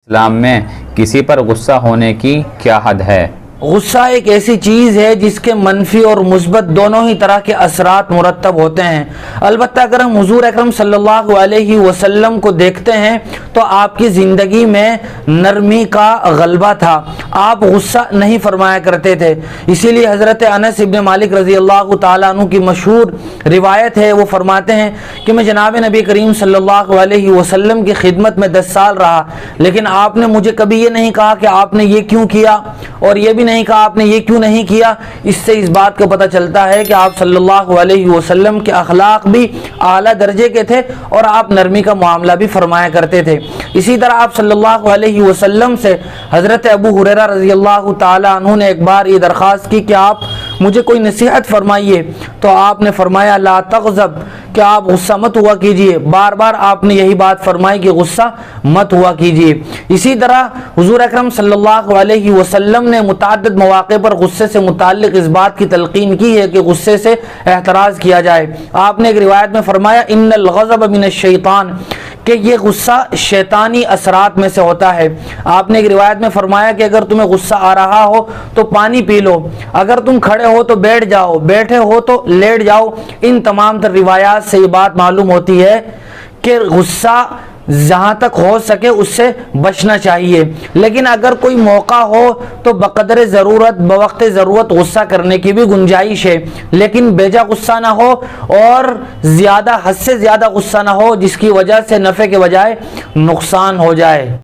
اسلام میں کسی پر غصہ ہونے کی کیا حد ہے؟ غصہ ایک ایسی چیز ہے جس کے منفی اور مثبت دونوں ہی طرح کے اثرات مرتب ہوتے ہیں۔ البتہ اگر ہم حضور اکرم صلی اللہ علیہ وسلم کو دیکھتے ہیں تو آپ کی زندگی میں نرمی کا غلبہ تھا، آپ غصہ نہیں فرمایا کرتے تھے۔ اسی لیے حضرت انس ابن مالک رضی اللہ تعالیٰ عنہ کی مشہور روایت ہے، وہ فرماتے ہیں کہ میں جناب نبی کریم صلی اللہ علیہ وسلم کی خدمت میں 10 سال رہا، لیکن آپ نے مجھے کبھی یہ نہیں کہا کہ آپ نے یہ کیوں کیا، اور یہ بھی نہیں کہا آپ نے یہ کیوں نہیں کیا۔ اس سے اس بات کا پتہ چلتا ہے کہ آپ صلی اللہ علیہ وسلم کے اخلاق بھی اعلیٰ درجے کے تھے اور آپ نرمی کا معاملہ بھی فرمایا کرتے تھے۔ اسی طرح آپ صلی اللہ علیہ وسلم سے حضرت ابو ہریرہ رضی اللہ تعالیٰ عنہ نے ایک بار یہ درخواست کی کہ آپ مجھے کوئی نصیحت فرمائیے، تو آپ نے فرمایا لا تغضب، کہ آپ غصہ مت ہوا کیجئے۔ بار بار آپ نے یہی بات فرمائی کہ غصہ مت ہوا کیجئے۔ اسی طرح حضور اکرم صلی اللہ علیہ وسلم نے متعدد مواقع پر غصے سے متعلق اس بات کی تلقین کی ہے کہ غصے سے احتراز کیا جائے۔ آپ نے ایک روایت میں فرمایا ان الغضب من الشیطان، کہ یہ غصہ شیطانی اثرات میں سے ہوتا ہے۔ آپ نے ایک روایت میں فرمایا کہ اگر تمہیں غصہ آ رہا ہو تو پانی پی لو، اگر تم کھڑے ہو تو بیٹھ جاؤ، بیٹھے ہو تو لیٹ جاؤ۔ ان تمام تر روایات سے یہ بات معلوم ہوتی ہے کہ غصہ جہاں تک ہو سکے اس سے بچنا چاہیے، لیکن اگر کوئی موقع ہو تو بقدر ضرورت بوقت ضرورت غصہ کرنے کی بھی گنجائش ہے، لیکن بیجا غصہ نہ ہو اور زیادہ حد سے زیادہ غصہ نہ ہو جس کی وجہ سے نفع کے بجائے نقصان ہو جائے۔